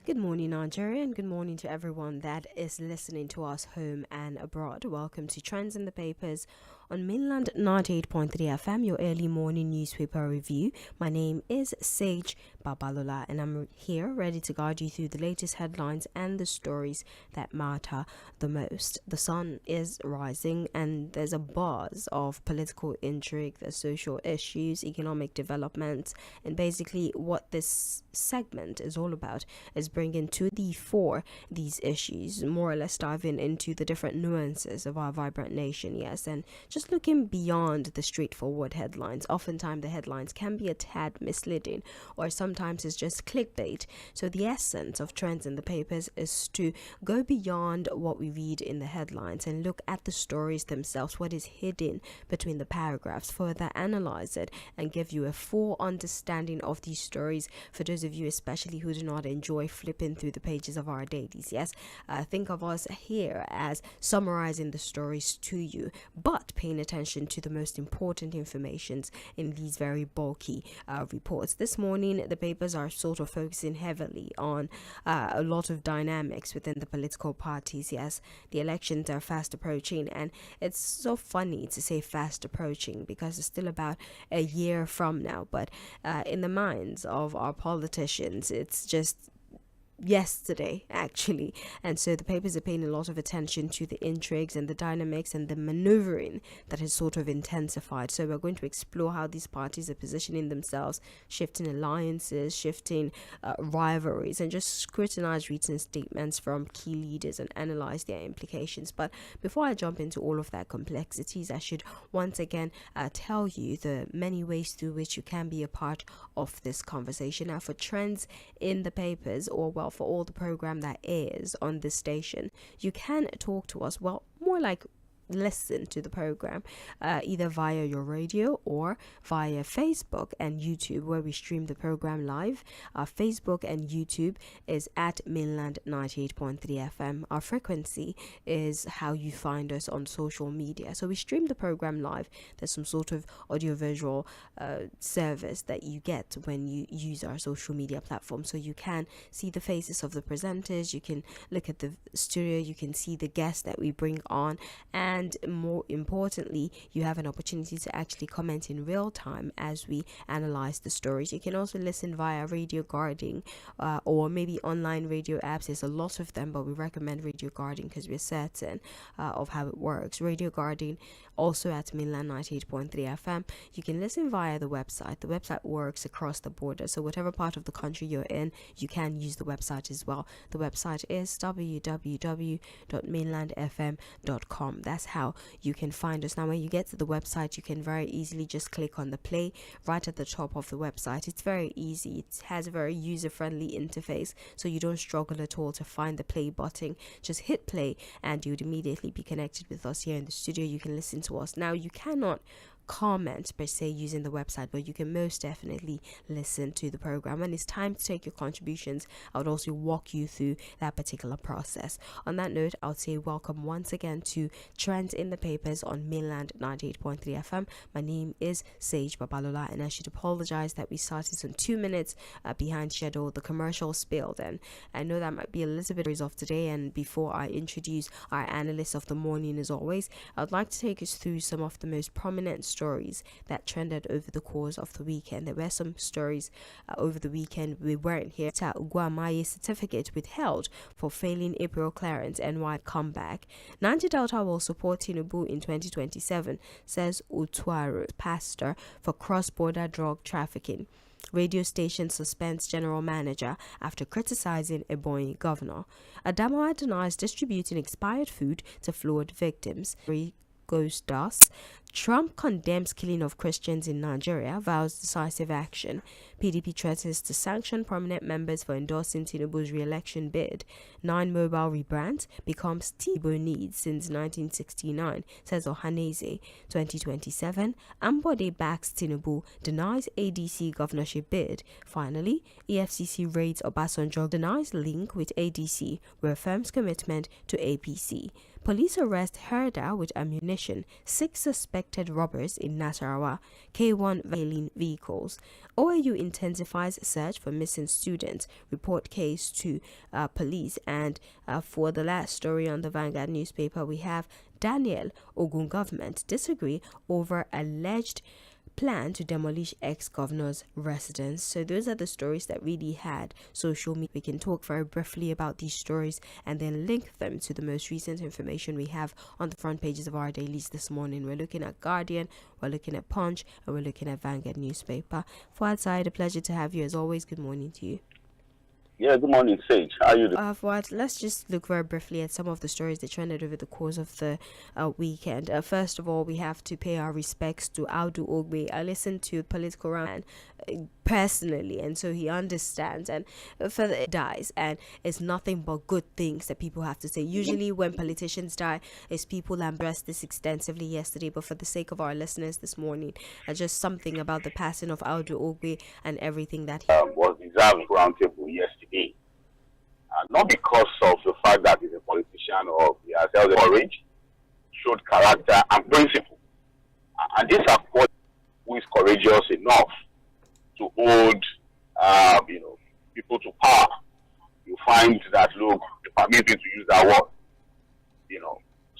Good morning, Nigeria, and good morning to everyone that is listening to us home and abroad. Welcome to Trends in the Papers on Mainland 98.3 FM, your early morning newspaper review. My name is Sage Babalola, and I'm here ready to guide you through the latest headlines and the stories that matter the most. The sun is rising, and there's a buzz of political intrigue, there's social issues, economic developments, and basically what this segment is all about is bringing to the fore these issues, more or less diving into the different nuances of our vibrant nation, yes, and just looking beyond the straightforward headlines. Oftentimes the headlines can be a tad misleading, or sometimes it's just clickbait. So the essence of Trends in the Papers is to go beyond what we read in the headlines and look at the stories themselves, what is hidden between the paragraphs, further analyze it and give you a full understanding of these stories for those of you especially who do not enjoy flipping through the pages of our dailies. Yes, think of us here as summarizing the stories to you, but paying attention to the most important informations in these very bulky reports. This morning, the papers are sort of focusing heavily on a lot of dynamics within the political parties. Yes, the elections are fast approaching, and it's so funny to say fast approaching because it's still about a year from now, but in the minds of our politicians, it's just yesterday actually. And so the papers are paying a lot of attention to the intrigues and the dynamics and the maneuvering that has sort of intensified. So we're going to explore how these parties are positioning themselves, shifting alliances, shifting rivalries, and just scrutinize written statements from key leaders and analyze their implications. But before I jump into all of that complexities, I should once again tell you the many ways through which you can be a part of this conversation. Now, for Trends in the Papers, or well, for all the program that airs on this station, you can talk to us, well, more like listen to the program either via your radio or via Facebook and YouTube, where we stream the program live. Our Facebook and YouTube is at Mainland 98.3 FM. Our frequency is how you find us on social media. So we stream the program live. There's some sort of audiovisual service that you get when you use our social media platform, so you can see the faces of the presenters, you can look at the studio, you can see the guests that we bring on, and more importantly, you have an opportunity to actually comment in real time as we analyze the stories. You can also listen via Radio Garden or maybe online radio apps. There's a lot of them, but we recommend Radio Garden because we're certain of how it works. Radio Garden also at Mainland 98.3 FM. You can listen via the website. The website works across the border, so whatever part of the country you're in, you can use the website as well. The website is www.mainlandfm.com. That's how you can find us. Now, when you get to the website, you can very easily just click on the play right at the top of the website. It's very easy. It has a very user-friendly interface, so you don't struggle at all to find the play button. Just hit play and you'd immediately be connected with us here in the studio. You can listen to us. Now, you cannot comment per se using the website, but you can most definitely listen to the program. When it's time to take your contributions, I would also walk you through that particular process. On that note, I'll say welcome once again to Trends in the Papers on Mainland 98.3 FM. My name is Sage Babalola, and I should apologize that we started some 2 minutes behind schedule. The commercial spilled, and I know that might be a little bit of today. And before I introduce our analyst of the morning, as always, I'd like to take us through some of the most prominent stories that trended over the course of the weekend. There were some stories over the weekend we weren't here. ᴛᴏᴜ certificate withheld for failing April clearance, NY comeback. Niger Delta will support Tinubu in 2027, says Utuaru pastor for cross-border drug trafficking. Radio station suspends general manager after criticizing Ebonyi governor. Adamawa denies distributing expired food to flood victims. Goes dust. Trump condemns killing of Christians in Nigeria, vows decisive action. PDP threatens to sanction prominent members for endorsing Tinubu's re-election bid. 9 mobile rebrands becomes Tibo needs since 1969, says Ohaneze. 2027, Ambode backs Tinubu, denies ADC governorship bid. Finally, EFCC raids Obasanjo, denies link with ADC, reaffirms commitment to APC. Police arrest herder with ammunition. 6 suspects suspected robbers in Nasarawa, K1 veiling vehicles. OAU intensifies search for missing students, report case to police. And for the last story on the Vanguard newspaper, we have Daniel Ogun government disagree over alleged plan to demolish ex-governor's residence. So those are the stories that really had social media. We can talk very briefly about these stories and then link them to the most recent information we have on the front pages of our dailies this morning. We're looking at Guardian, we're looking at Punch, and we're looking at Vanguard newspaper. Fuad, a pleasure to have you as always. Good morning to you. Yeah, good morning, Sage. How are you doing? Fuad, let's just look very briefly at some of the stories that trended over the course of the weekend. First of all, we have to pay our respects to Audu Ogbe. I listened to Political Round personally, and so he understands, and further it dies, and it's nothing but good things that people have to say. Usually when politicians die, it's people addressed this extensively yesterday, but for the sake of our listeners this morning, just something about the passing of Audu Ogbe and everything that he was deserved roundtable yesterday, not because of the fact that he's a politician or he has held courage, showed character and principle, and these are what who is courageous enough to hold, people to power. You find that, look, permit me to use that word,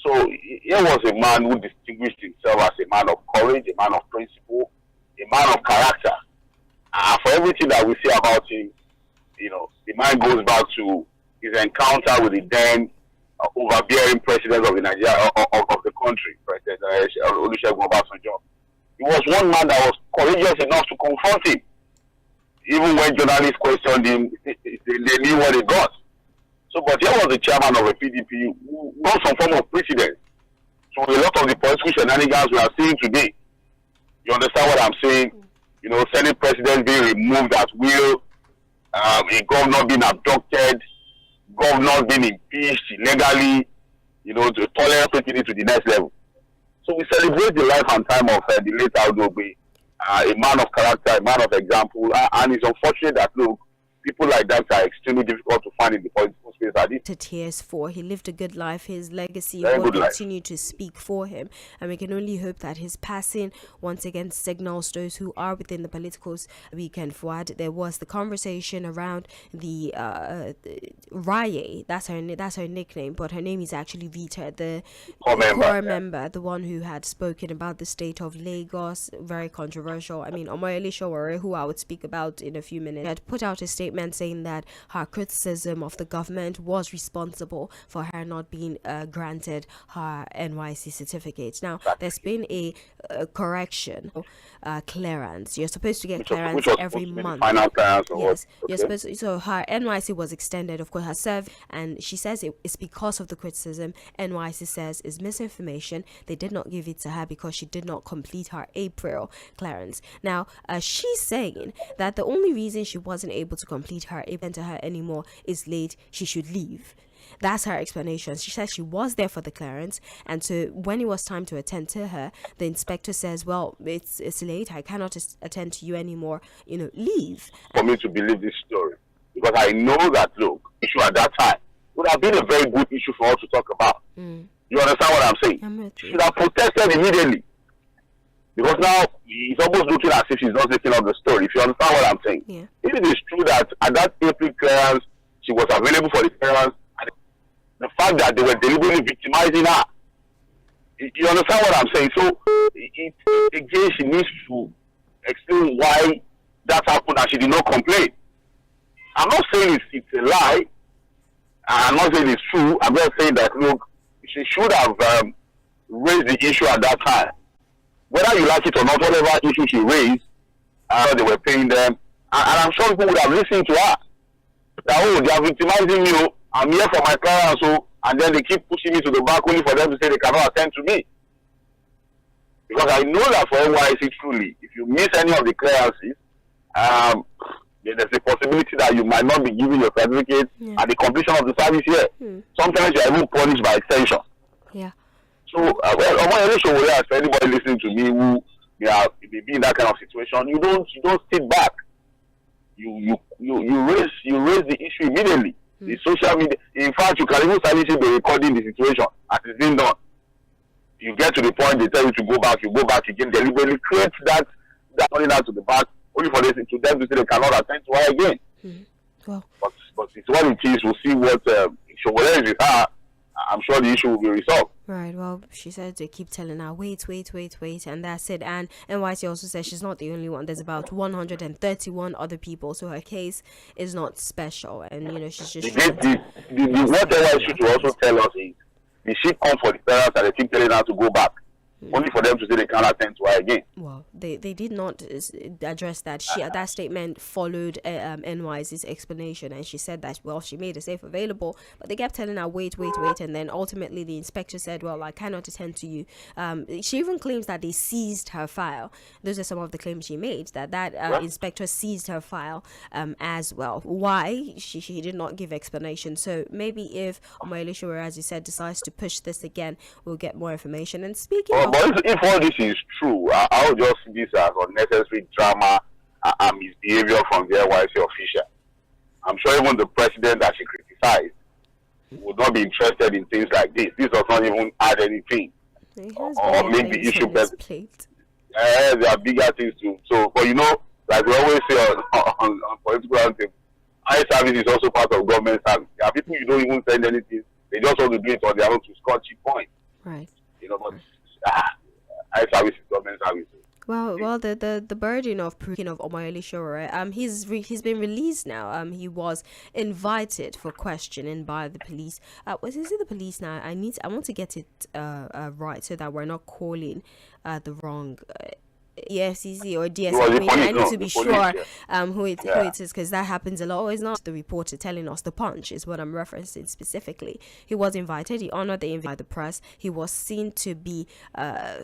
So here was a man who distinguished himself as a man of courage, a man of principle, a man of character. And for everything that we say about him, the man goes back to his encounter with the then overbearing president of the Nigeria of the country, President Olusegun Obasanjo. He was one man that was courageous enough to confront him. Even when journalists questioned him, they knew what they got. So, but here was the chairman of the PDP who got some form of precedence to a lot of the political shenanigans we are seeing today. You understand what I'm saying? Senate president being removed at will, a governor being abducted, governors being impeached illegally, to tolerate taking it to the next level. So we celebrate the life and time of the late Audu Ogbe, a man of character, a man of example, and it's unfortunate that, look, people like that are extremely difficult to find in the political space. To tears for. He lived a good life. His legacy will continue to speak for him, and we can only hope that his passing once again signals those who are within the political weekend. Fuad, there was the conversation around the Raye. That's her nickname, but her name is actually Vita, the core member, the one who had spoken about the state of Lagos. Very controversial. I mean, Omoyele Sowore, who I would speak about in a few minutes, had put out a statement saying that her criticism of the government was responsible for her not being granted her NYC certificate. Now, there's been a correction, clearance. You're supposed to get clearance every month. Yes, you're supposed to, so her NYC was extended, of course, her serve, and she says it's because of the criticism. NYC says is misinformation. They did not give it to her because she did not complete her April clearance. Now, she's saying that the only reason she wasn't able to complete her event to her anymore is late. She should leave. That's her explanation. She says she was there for the clearance, and so when it was time to attend to her, the inspector says, well, it's late, I cannot attend to you anymore, leave. For me to believe this story, because I know that, look, issue at that time would have been a very good issue for us to talk about. You understand what I'm saying? She should have protested immediately, because now it's almost looking as if she's not taking up the story, if you understand what I'm saying. Yeah. If it is true that at that April clearance, she was available for the clearance, and the fact that they were deliberately victimizing her, you understand what I'm saying? So, again, she needs to explain why that happened and she did not complain. I'm not saying it's a lie. I'm not saying it's true. I'm just saying that, look, she should have raised the issue at that time. Whether you like it or not, whatever issue she raised, they were paying them. And I'm sure people would have listened to her. That, they are victimizing me. I'm here for my clients. And then they keep pushing me to the back only for them to say they cannot attend to me. Because I know that for NYC truly, if you miss any of the clearances, there's a possibility that you might not be given your certificate at the completion of the service year. Sometimes you are even punished by extension. Yeah. So, Omoyele Sowore, for anybody listening to me who may be in that kind of situation, you don't sit back. You raise the issue immediately. The social media, in fact, you can even silently be recording the situation as it's being done. You get to the point, they tell you to go back, you go back again, deliberately create that running out to the back, only for them to say they cannot attend to her again. Well, but it's what it is. We'll see what whatever is with her. I'm sure the issue will be resolved. Right. Well, she said they keep telling her, wait, and that's it. And NYC also says she's not the only one. There's about 131 other people, so her case is not special. And she's just what NYC should also tell us is the ship come for the parents and they keep telling her to go back. Only for them to say they can't attend to her again. Well, they did not address that. That statement followed NYC's explanation, and she said that, well, she made a safe available, but they kept telling her, wait, and then ultimately the inspector said, well, I cannot attend to you. She even claims that they seized her file. Those are some of the claims she made, that inspector seized her file as well. Why? She did not give explanation. So maybe if Omoyele Sowore, as you said, decides to push this again, we'll get more information. And speaking of... But if all this is true, I would just see this as unnecessary drama and misbehavior from the NYC official. I'm sure even the president that she criticized would not be interested in things like this. This does not even add anything or make the issue better. There are bigger things too. So, but like we always say on political anthem, eye service is also part of government service. There are people you don't even send anything; they just want to do it on their own to score cheap points. Right. But eye service is government service. Well, the burden of Omoyele Sowore, he's been released now. He was invited for questioning by the police. Is it the police now? I want to get it right so that we're not calling the wrong EFCC or DSM. I need to be sure who it is, because that happens a lot. Oh, it's not the reporter telling us. The Punch is what I'm referencing specifically. He was invited. He honored the invite by the press. He was seen to be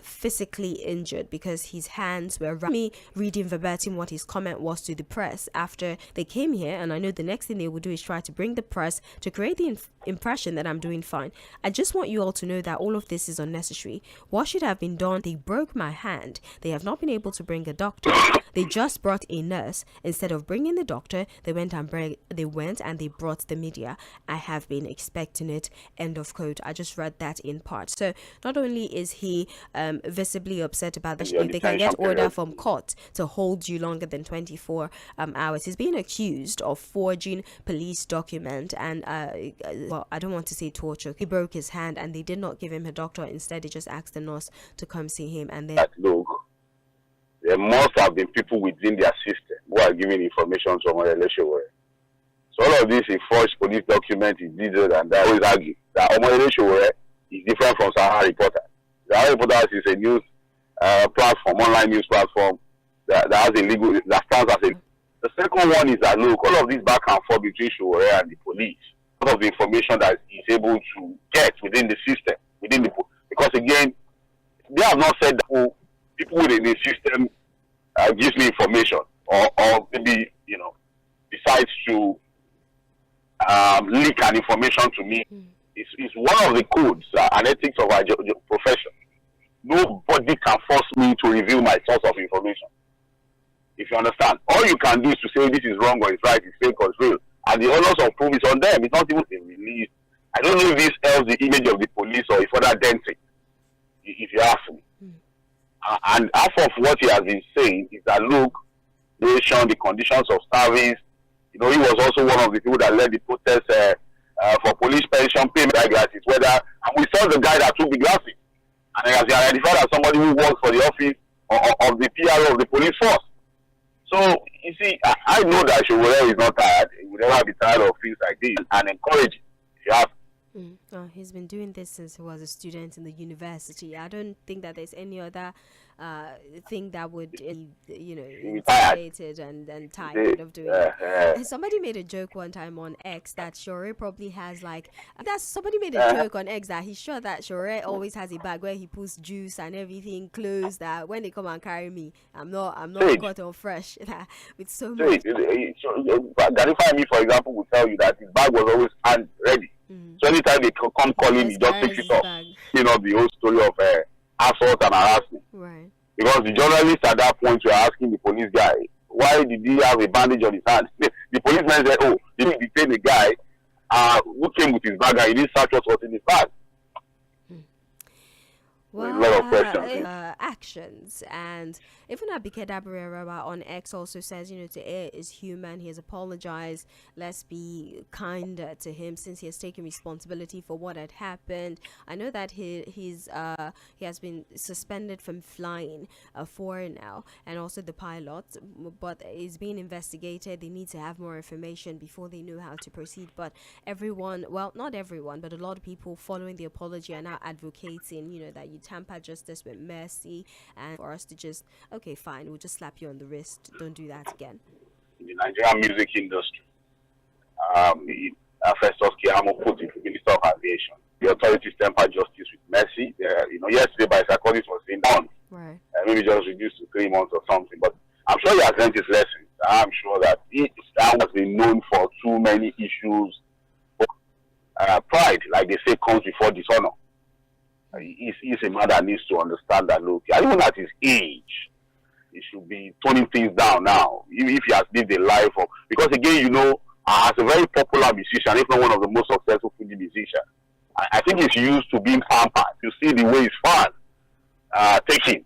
physically injured because his hands were me reading verbatim what his comment was to the press after they came here. And I know the next thing they will do is try to bring the press to create the impression that I'm doing fine. I just want you all to know that all of this is unnecessary. What should have been done? They broke my hand. They have not been able to bring a doctor. They just brought a nurse. Instead of bringing the doctor, they went and they brought the media. I have been expecting it. End of quote. I just read that in part. So not only is he visibly upset about this, if they can get order from court to hold you longer than 24 hours, he's being accused of forging police document and well, I don't want to say torture. He broke his hand and they did not give him a doctor. Instead, they just asked the nurse to come see him. And then look, there must have been people within their system who are giving information to Omoyele Sowore. So all of this, he forged police document, he did it, and I always argue that Omoyele Sowore is different from Sahara Reporter. Sahara Reporter is a news platform, online news platform that has a legal, that stands as a. The second one is that, look, all of this back and forth between Sowore and the police, all of the information that he's able to get within the system, because again, they have not said that people within the system gives me information, or maybe, decides to leak an information to me. It's one of the codes and ethics of our profession. Nobody can force me to reveal my source of information. If you understand, all you can do is to say this is wrong or it's right, it's fake or it's real. And the onus of proof is on them. It's not even been released. I don't know if this helps the image of the police or if further dents it, if you ask me. And half of what he has been saying is that, look, the conditions of service, he was also one of the people that led the protest for police pension payment glasses. And we saw the guy that took the glasses. And he has been identified as somebody who works for the office of the PRO of the police force. So, you see, I know that Sowore is not tired. He will never be tired of things like this and encourage it. If you have he's been doing this since he was a student in the university. I don't think that there's any other thing that would, intimidated and tired of doing it. Somebody made a joke one time on X that Sowore probably has somebody made a joke on X that he's sure that Sowore always has a bag where he puts juice and everything, clothes, that when they come and carry me, I'm not caught on fresh with so much. Garify me, for example, will tell you that his bag was always hand ready. So anytime they come calling, he just takes it off. The whole story of assault and harassment. Right. Because the journalists at that point were asking the police guy, why did he have a bandage on his hand? The policeman said, oh, he didn't detain the guy who came with his bag and he didn't search what was in his bag. With a lot of questions. Actions. And even Abike Dabirera on X also says, Tağ is human. He has apologized. Let's be kinder to him since he has taken responsibility for what had happened. I know that he has been suspended from flying for now, and also the pilot, but is being investigated. They need to have more information before they know how to proceed. But everyone, well, not everyone, but a lot of people following the apology are now advocating, that you tamper justice with mercy, and for us to just, okay, fine, we'll just slap you on the wrist. Don't do that again. In the Nigerian music industry, Festus Keyamo put it, Minister of Aviation. The authorities temper justice with mercy. Yesterday by psychologist was saying down. Right. Maybe just reduced to 3 months or something. But I'm sure he has learned his lessons. I'm sure that he has been known for too many issues. Pride, like they say, comes before dishonor. He's a man that needs to understand that, look, even at his age, he should be toning things down now. If he has lived a life of, because again, as a very popular musician, if not one of the most successful Fuji musicians, I think he's used to being pampered. You see the way his fans take him.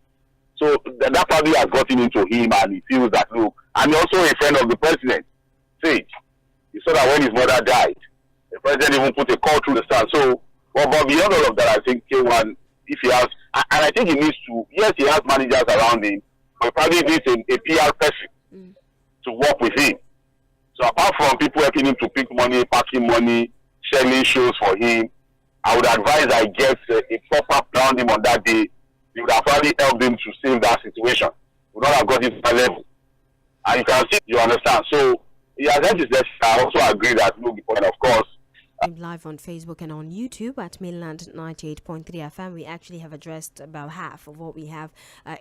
So that probably has gotten into him, and he feels that, look, and he's also a friend of the president, Sage. He saw that when his mother died, the president even put a call through the stand. So, but beyond all of that, I think K1, if he has, and I think he needs to, yes, he has managers around him, but he probably needs a PR person to work with him. So apart from people helping him to pick money, parking money, selling shows for him, I would advise I get a proper around him on that day. He would have probably helped him to save that situation. He would not have got it to that level. And you can see, you understand. So, yeah, that is that. I also agree that, look, and of course, live on Facebook and on YouTube at Mainland 98.3 FM. We actually have addressed about half of what we have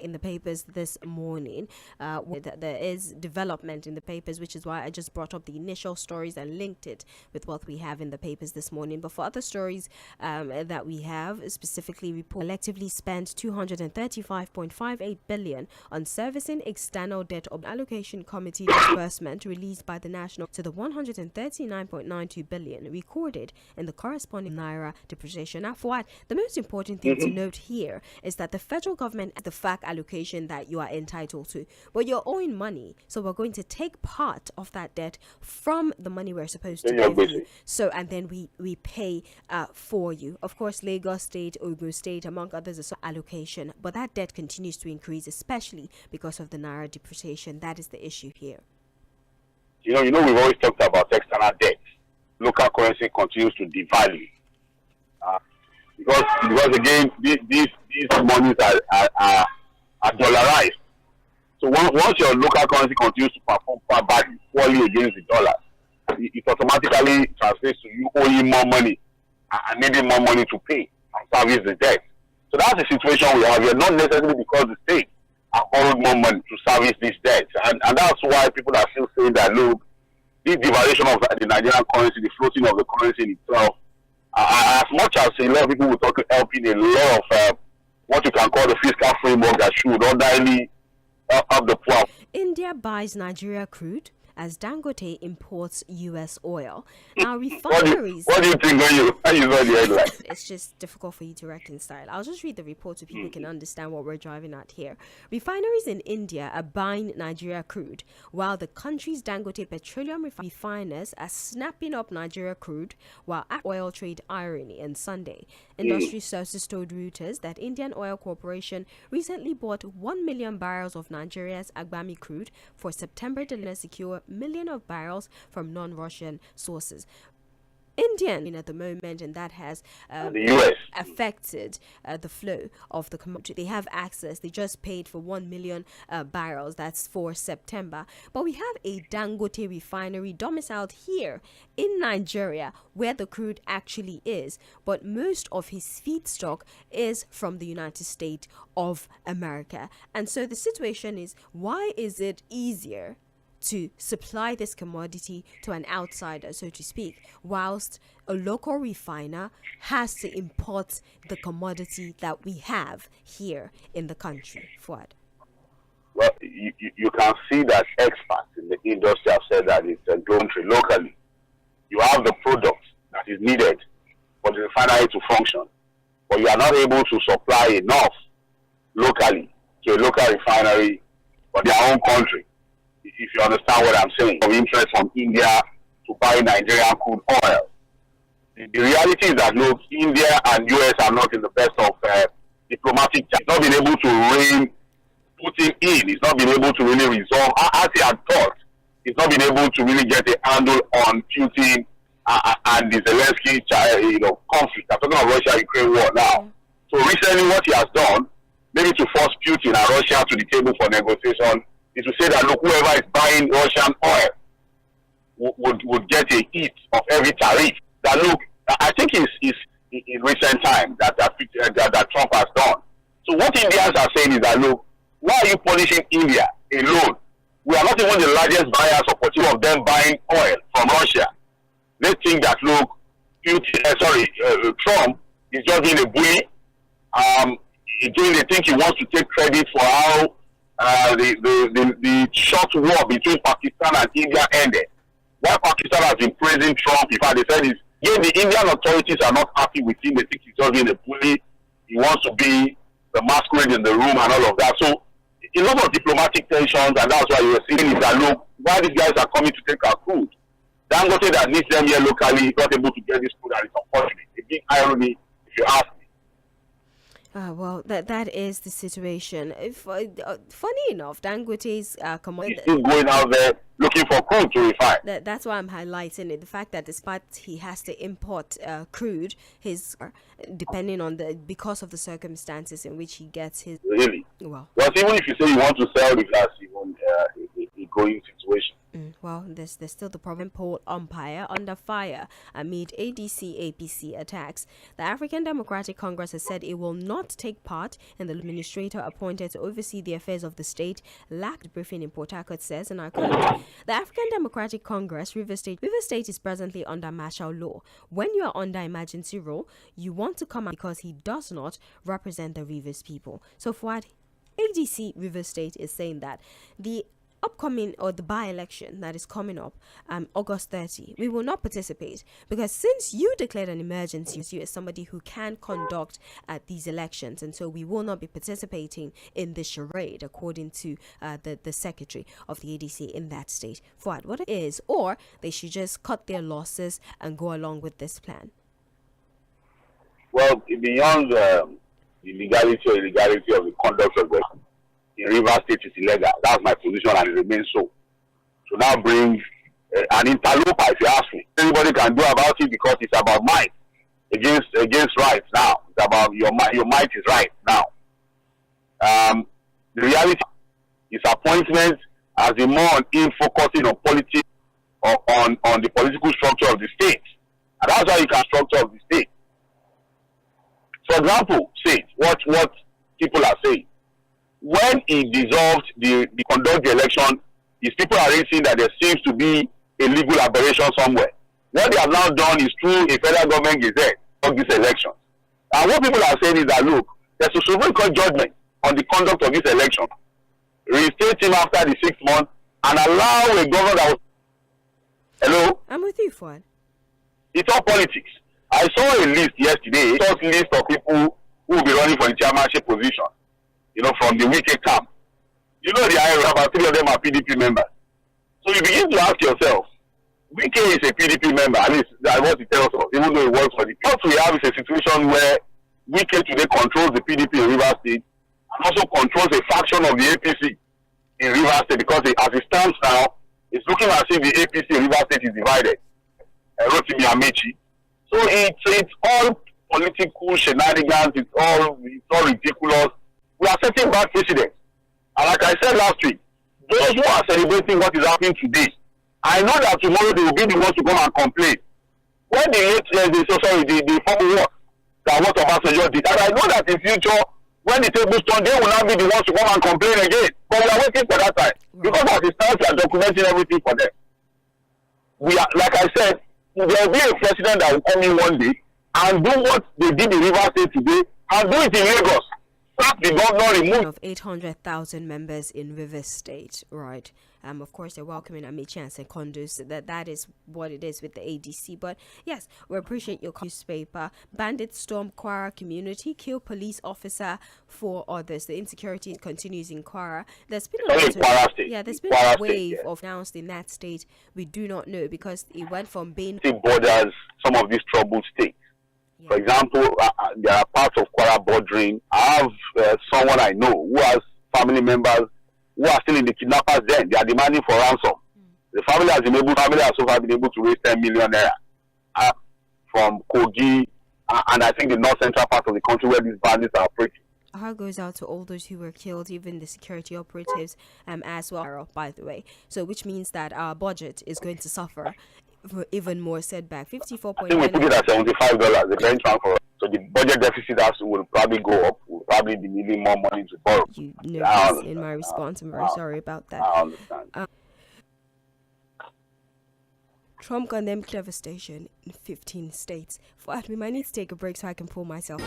in the papers this morning. There is development in the papers, which is why I just brought up the initial stories and linked it with what we have in the papers this morning. But for other stories that we have, specifically, we collectively spent 235.58 billion on servicing external debt allocation committee disbursement released by the National to the 139.92 billion recorded in the corresponding naira depreciation. Now, Fuad, the most important thing to note here is that the federal government has the FAC allocation that you are entitled to, but you're owing money, so we're going to take part of that debt from the money we're supposed to give you. So, and then we pay for you. Of course, Lagos State, Ogun State, among others, is allocation, but that debt continues to increase, especially because of the naira depreciation. That is the issue here. We've always talked about external debt. Local currency continues to devalue because again these monies are dollarized. So once your local currency continues to perform badly, poorly against the dollar, it automatically translates to you owing more money and needing more money to pay and service the debt. So that's the situation we have here, not necessarily because the state have borrowed more money to service these debts, and that's why people are still saying that, look, this devaluation of the Nigerian currency, the floating of the currency in itself, as much as a lot of people will talk to helping a lot of what you can call the fiscal framework that should ordinarily help the poor. India buys Nigeria crude as Dangote imports U.S. oil. Now, refineries... What do you think when you saw the headline? It's just difficult for you to reconcile. I'll just read the report so people can understand what we're driving at here. Refineries in India are buying Nigeria crude, while the country's Dangote petroleum refiners are snapping up Nigeria crude, while oil trade irony on Sunday. Industry sources told Reuters that Indian Oil Corporation recently bought 1 million barrels of Nigeria's Agbami crude for September to secure million of barrels from non-Russian sources. Indian at the moment, and that has affected the flow of the commodity. They have access. They just paid for 1 million barrels. That's for September. But we have a Dangote refinery domiciled here in Nigeria, where the crude actually is. But most of his feedstock is from the United States of America. And so the situation is, why is it easier to supply this commodity to an outsider, so to speak, whilst a local refiner has to import the commodity that we have here in the country? Fuad. Well, you can see that experts in the industry have said that it's a country locally. You have the product that is needed for the refinery to function, but you are not able to supply enough locally to a local refinery for their own country. If you understand what I'm saying, of interest from India to buy Nigerian crude oil. The reality is that, look, India and US are not in the best of diplomatic. It's not been able to rein Putin in. It's not been able to really resolve, as he had thought. It's not been able to really get a handle on Putin and the Zelensky, conflict. I'm talking about Russia-Ukraine war now. So recently, what he has done, maybe to force Putin and Russia to the table for negotiation, is to say that, look, whoever is buying Russian oil would get a hit of every tariff. That, look, I think is in recent times that Trump has done. So what Indians are saying is that, look, why are you punishing India alone? We are not even the largest buyers of two of them buying oil from Russia. They think that, look, Trump is just being a bully. Again, they think he wants to take credit for how the short war between Pakistan and India ended. While Pakistan has been praising Trump, in fact, they said the Indian authorities are not happy with him. They think he's just being a bully. He wants to be the masquerade in the room and all of that. So a lot of diplomatic tensions, and that's why you were seeing is that, look, why these guys are coming to take our crude. Dangote that needs them here locally is not able to get this crude, and it's unfortunate. A big irony, if you ask me. Well, that is the situation. Funny enough, Dangote's He's still going out there looking for crude to refine. That's why I'm highlighting it. The fact that despite he has to import crude, depending on because of the circumstances in which he gets his. Really? Well, even if you say you want to sell it, that's even a going situation. Well, there's still the problem. Pole umpire under fire amid ADC-APC attacks. The African Democratic Congress has said it will not take part in the administrator appointed to oversee the affairs of the state. Lacked briefing in Port Harcourt says, and I quote, the African Democratic Congress, River State is presently under martial law. When you are under emergency rule, you want to come out because he does not represent the Rivers people. So for what ADC River State is saying that the upcoming or the by-election that is coming up August 30, we will not participate because since you declared an emergency, you as somebody who can conduct these elections, and so we will not be participating in this charade, according to the secretary of the ADC in that state. For what it is, or they should just cut their losses and go along with this plan. Well, beyond the legality or illegality of the conduct of the in Rivers State is illegal. That's my position, and it remains so. So now bring an interloper, if you ask me. Anybody can do about it because it's about might against rights now. It's about your might is right now. The reality is appointment as a more in focusing on politics or on the political structure of the state. And that's how you can structure of the state. For example, say what people are saying. When he dissolved the conduct the election, his people are saying that there seems to be a legal aberration somewhere. What they have now done is through a federal government gazette of these elections. And what people are saying is that, look, there's a Supreme Court judgment on the conduct of this election. Reinstate him after the 6th month and allow a governor that was... Hello? I'm with you, Fuad. It's all politics. I saw a list yesterday, a list of people who will be running for the chairmanship position. From the Wike camp. About 3 of them are PDP members. So you begin to ask yourself, Wike is a PDP member, at least that's what it tells us, even though it works for the people. What we have is a situation where Wike today controls the PDP in Rivers State and also controls a faction of the APC in Rivers State because as it stands now, it's looking as if the APC in Rivers State is divided. Rotimi Amechi. So it's all political shenanigans, it's all ridiculous. We are setting back precedents. And like I said last week, those who are celebrating what is happening today, I know that tomorrow they will be the ones to come and complain. When the former war, that what Obasanjo did, and I know that in future, when the tables turn, they will not be the ones to come and complain again. But we are waiting for that time. Because as it stands, we are documenting everything for them. We are, like I said, there will be a president that will come in one day and do what they did in Rivers State today and do it in Lagos. The governor removed of 800,000 members in River State, right? Of course, they're welcoming Amici and Secondos. That is what it is with the ADC. But yes, we appreciate your newspaper. Bandits storm Kwara community, kill police officer, 4 others. The insecurity continues in Kwara. There's been there's been a wave of announced in that state. We do not know because it went from being borders some of these troubled states. Yeah. For example, there are parts of Kwara bordering. I have someone I know who has family members who are still in the kidnappers' den. They are demanding for ransom. The family has so far been able to raise 10 million naira from Kogi and I think the north central part of the country where these bandits are operating. Our heart goes out to all those who were killed, even the security operatives as well, by the way. So which means that our budget is going to suffer even more setback. 54.9. I think we put it at $75, the benchmark for us. So the budget deficit will probably go up. We'll probably be needing more money to borrow. You know this in my response. I'm very sorry about that. I understand. Trump condemned devastation in 15 states. We might need to take a break so I can pull myself.